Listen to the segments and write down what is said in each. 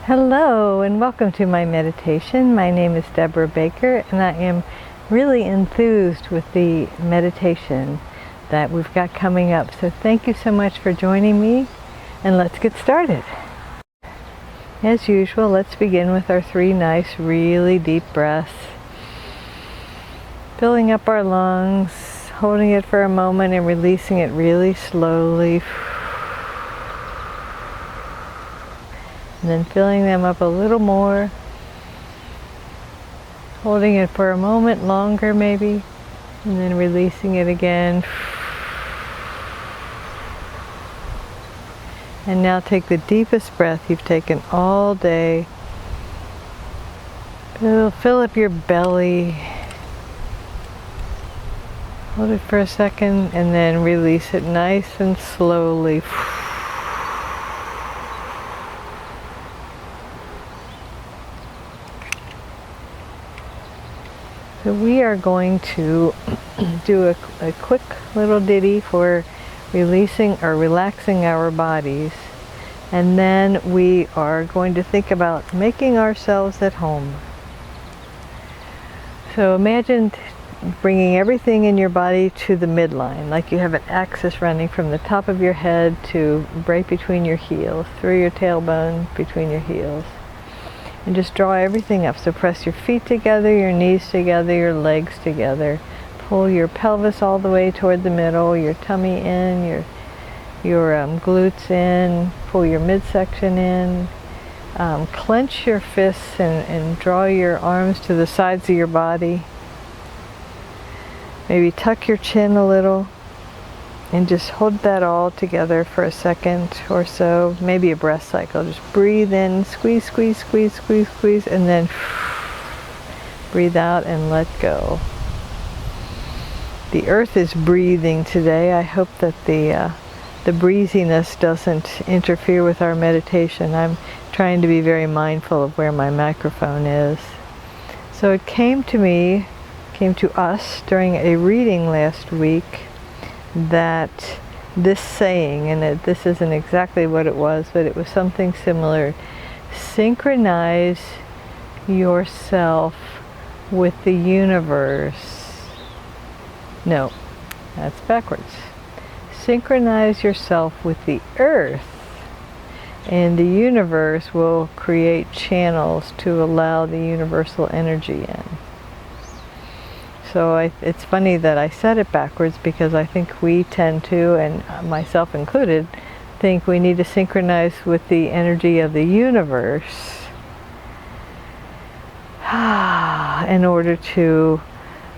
Hello and welcome to my meditation. My name is Debra Baker and I am really enthused with the meditation that we've got coming up. So thank you so much for joining me and let's get started. As usual, let's begin with our 3 nice, really deep breaths. Filling up our lungs, holding it for a moment and releasing it really slowly. And then filling them up a little more, holding it for a moment longer maybe, and then releasing it again. And now take the deepest breath you've taken all day. Fill up your belly. Hold it for a second and then release it nice and slowly. So we are going to do a quick little ditty for releasing or relaxing our bodies, and then we are going to think about making ourselves at home. So imagine bringing everything in your body to the midline, like you have an axis running from the top of your head to right between your heels, through your tailbone, between your heels. And just draw everything up. So press your feet together, your knees together, your legs together. Pull your pelvis all the way toward the middle, your tummy in, your glutes in. Pull your midsection in. Clench your fists and draw your arms to the sides of your body. Maybe tuck your chin a little. And just hold that all together for a second or so, maybe a breath cycle. Just breathe in, squeeze, squeeze, squeeze, squeeze, squeeze, and then breathe out and let go. The earth is breathing today. I hope that the breeziness doesn't interfere with our meditation. I'm trying to be very mindful of where my microphone is. So it came to us during a reading last week, that this saying, and this isn't exactly what it was, but it was something similar: synchronize yourself with the universe. No, that's backwards. Synchronize yourself with the earth, and the universe will create channels to allow the universal energy in. So it's funny that I said it backwards, because I think we tend to, and myself included, think we need to synchronize with the energy of the universe in order to,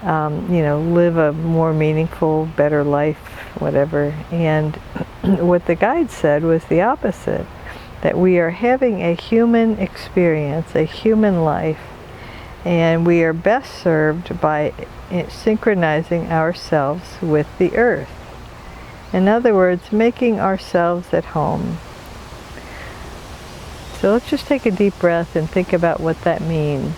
live a more meaningful, better life, whatever. And what the guide said was the opposite, that we are having a human experience, a human life, and we are best served by synchronizing ourselves with the earth. In other words, making ourselves at home. So let's just take a deep breath and think about what that means.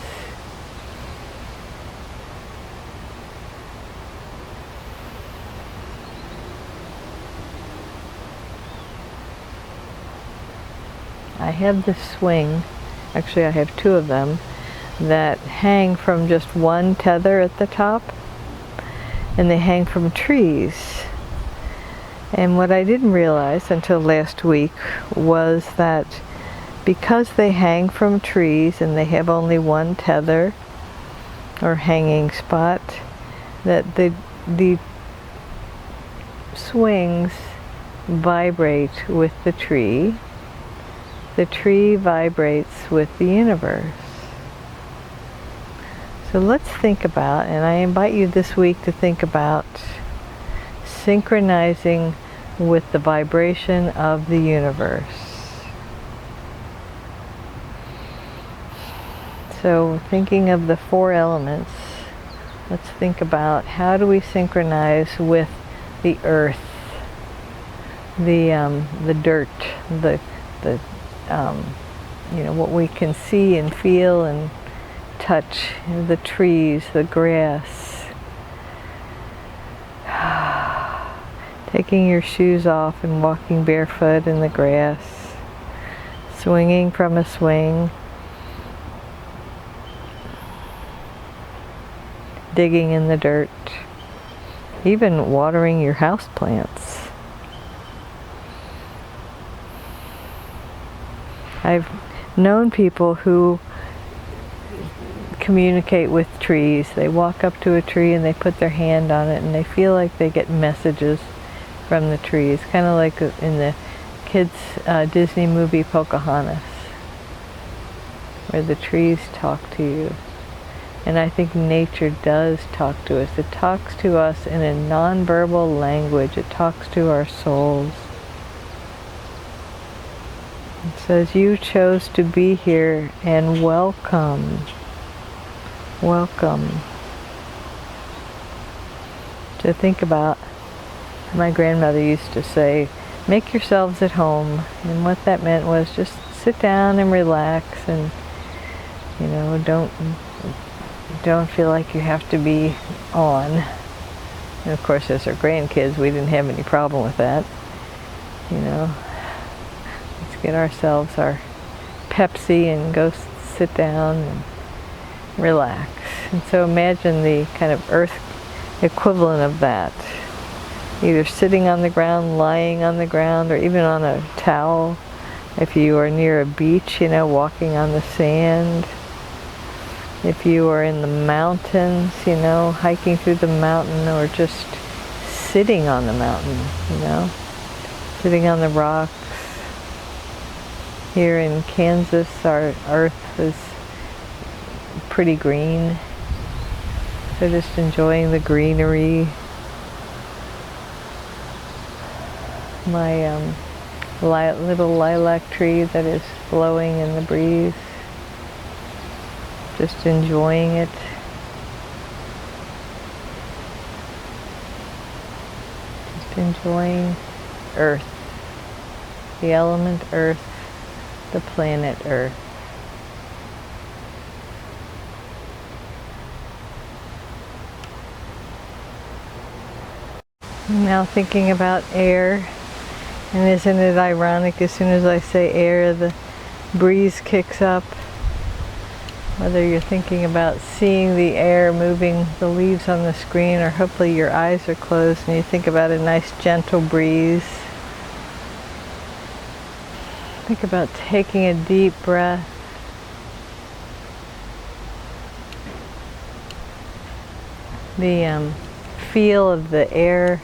I have this swing, actually I have 2 of them, that hang from just one tether at the top, and they hang from trees. And what I didn't realize until last week was that because they hang from trees and they have only one tether or hanging spot, that the swings vibrate with the tree vibrates with the universe. So let's think about, and I invite you this week to think about synchronizing with the vibration of the universe. So thinking of the 4 elements, let's think about how do we synchronize with the earth, the dirt, what we can see and feel and touch, the trees, the grass. Taking your shoes off and walking barefoot in the grass. swinging from a swing, digging in the dirt, even watering your house plants. I've known people who communicate with trees. They walk up to a tree and they put their hand on it and they feel like they get messages from the trees, kind of like in the kids' Disney movie Pocahontas, where the trees talk to you. And I think nature does talk to us. It talks to us in a nonverbal language. It talks to our souls. It says, you chose to be here and welcome. Welcome. To think about, my grandmother used to say, make yourselves at home. And what that meant was just sit down and relax and, you know, don't feel like you have to be on. And of course, as our grandkids, we didn't have any problem with that. You know, let's get ourselves our Pepsi and go sit down and relax. And so imagine the kind of earth equivalent of that. Either sitting on the ground, lying on the ground, or even on a towel. If you are near a beach, you know, walking on the sand. If you are in the mountains, you know, hiking through the mountain, or just sitting on the mountain, you know, sitting on the rocks. Here in Kansas, our earth is pretty green. So just enjoying the greenery. My little lilac tree that is blowing in the breeze. Just enjoying it. Just enjoying Earth. The element Earth. The planet Earth. Now thinking about air. And isn't it ironic, as soon as I say air, the breeze kicks up. Whether you're thinking about seeing the air moving the leaves on the screen, or hopefully your eyes are closed and you think about a nice gentle breeze. Think about taking a deep breath. The feel of the air,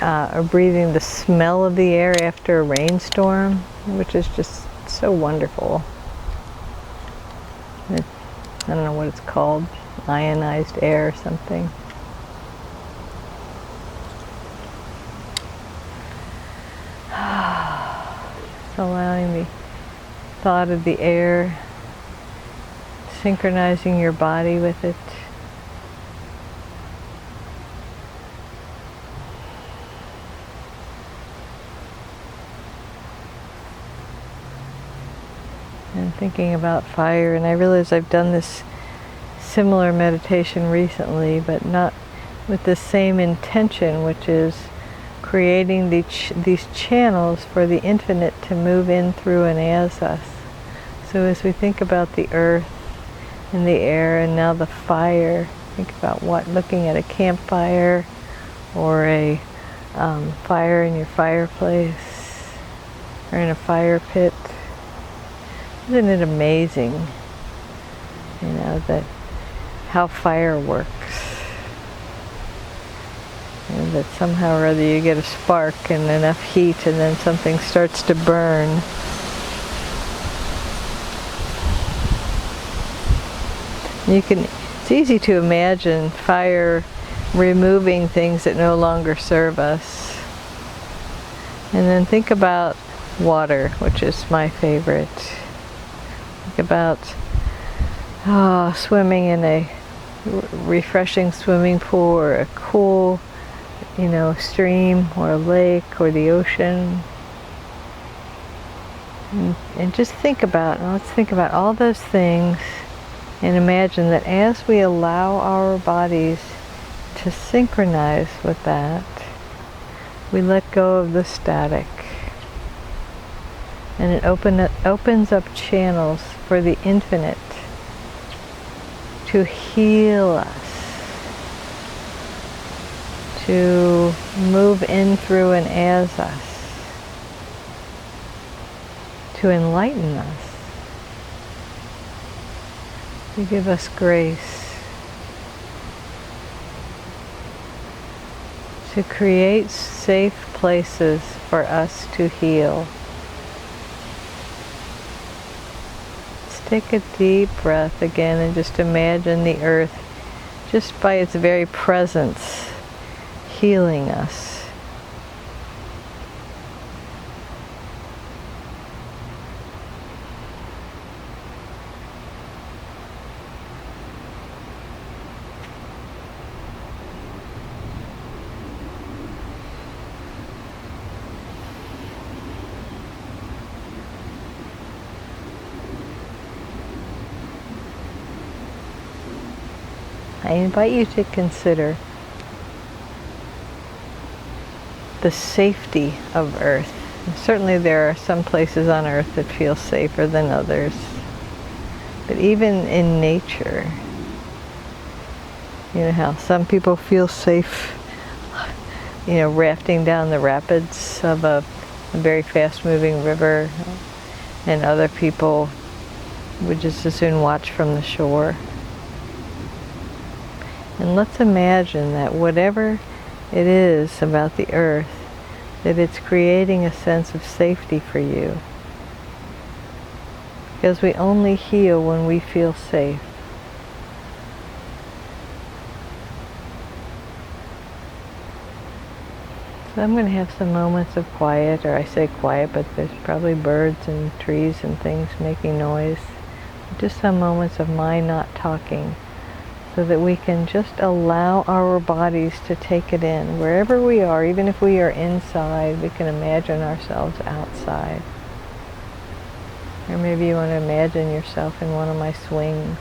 or breathing the smell of the air after a rainstorm, which is just so wonderful. I don't know what it's called, ionized air or something. Just allowing the thought of the air, synchronizing your body with it. And thinking about fire, and I realize I've done this similar meditation recently, but not with the same intention, which is creating these channels for the infinite to move in, through, and as us. So as we think about the earth and the air and now the fire, think about looking at a campfire or a fire in your fireplace or in a fire pit. Isn't it amazing, you know, that how fire works? You know, that somehow or other you get a spark and enough heat and then something starts to burn. It's easy to imagine fire removing things that no longer serve us. And then think about water, which is my favorite. Think about swimming in a refreshing swimming pool, or a cool, you know, stream or a lake or the ocean. And just let's think about all those things and imagine that as we allow our bodies to synchronize with that, we let go of the static. And it opens up channels for the infinite to heal us, to move in, through, and as us, to enlighten us, to give us grace, to create safe places for us to heal. Take a deep breath again and just imagine the earth, just by its very presence, healing us. I invite you to consider the safety of Earth. And certainly there are some places on Earth that feel safer than others. But even in nature, you know how some people feel safe, rafting down the rapids of a very fast-moving river, and other people would just as soon watch from the shore. And let's imagine that whatever it is about the earth, that it's creating a sense of safety for you. Because we only heal when we feel safe. So I'm going to have some moments of quiet, or I say quiet, but there's probably birds and trees and things making noise. Just some moments of my not talking, so that we can just allow our bodies to take it in. Wherever we are, even if we are inside, we can imagine ourselves outside. Or maybe you want to imagine yourself in one of my swings.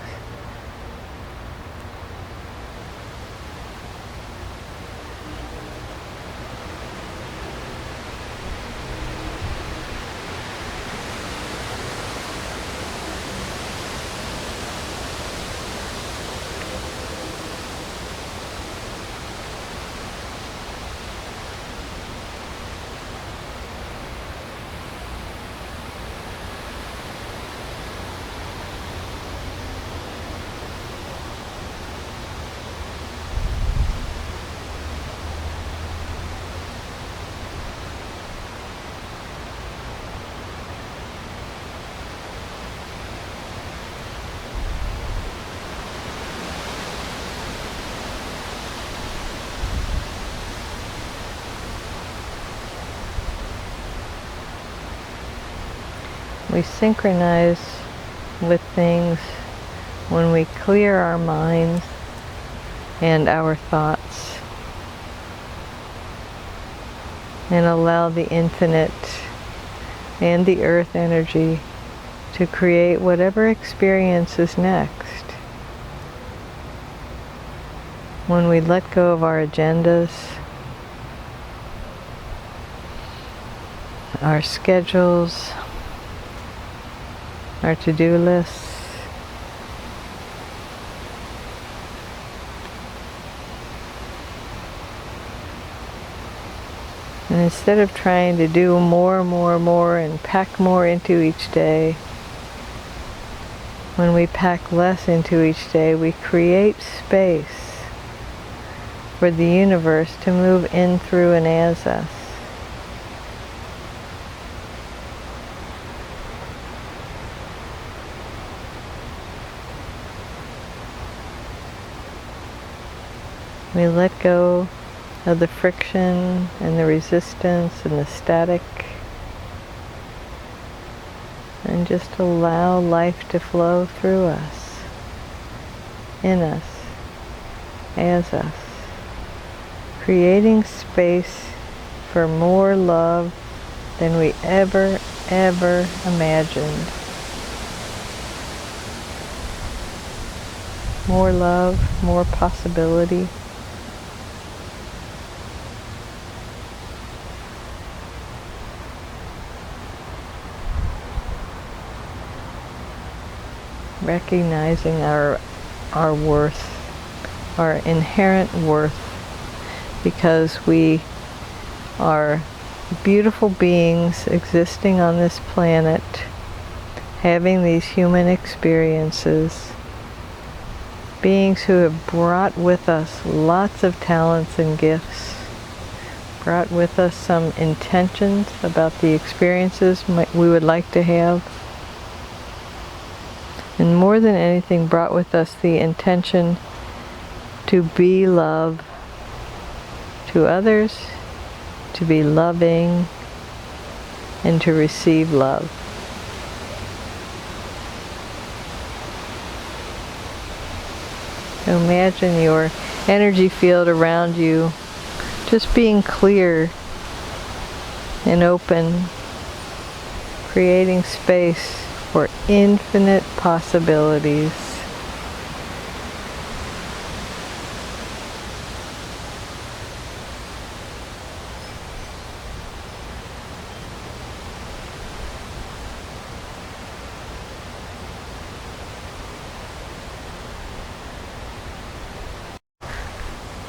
We synchronize with things when we clear our minds and our thoughts and allow the infinite and the earth energy to create whatever experience is next. When we let go of our agendas, our schedules, our to-do lists, and instead of trying to do more and pack more into each day, when we pack less into each day, we create space for the universe to move in, through, and as us. We let go of the friction and the resistance and the static, and just allow life to flow through us, in us, as us, creating space for more love than we ever imagined. More love, more possibility. recognizing our worth, our inherent worth, because we are beautiful beings existing on this planet, having these human experiences, beings who have brought with us lots of talents and gifts, brought with us some intentions about the experiences we would like to have, and more than anything brought with us the intention to be love to others, to be loving, and to receive love. So imagine your energy field around you just being clear and open, creating space for infinite possibilities.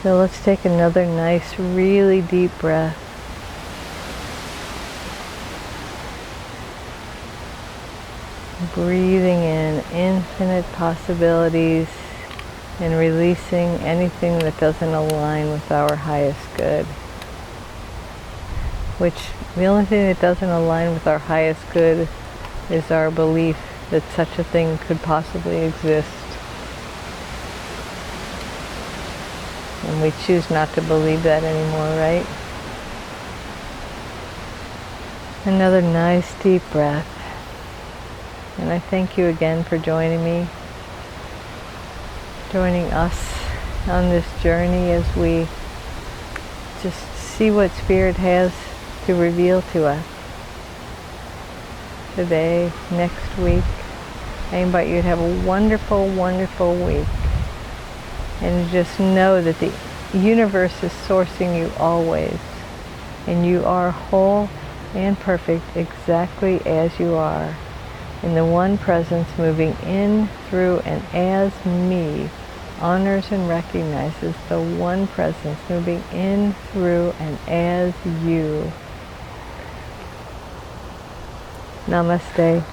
So let's take another nice, really deep breath. Breathing in infinite possibilities and releasing anything that doesn't align with our highest good. Which, the only thing that doesn't align with our highest good is our belief that such a thing could possibly exist. And we choose not to believe that anymore, right? Another nice deep breath. And I thank you again for joining me, joining us on this journey as we just see what Spirit has to reveal to us today, next week. I invite you to have a wonderful, wonderful week. And just know that the universe is sourcing you always. And you are whole and perfect exactly as you are. And the one presence moving in, through, and as me honors and recognizes the one presence moving in, through, and as you. Namaste.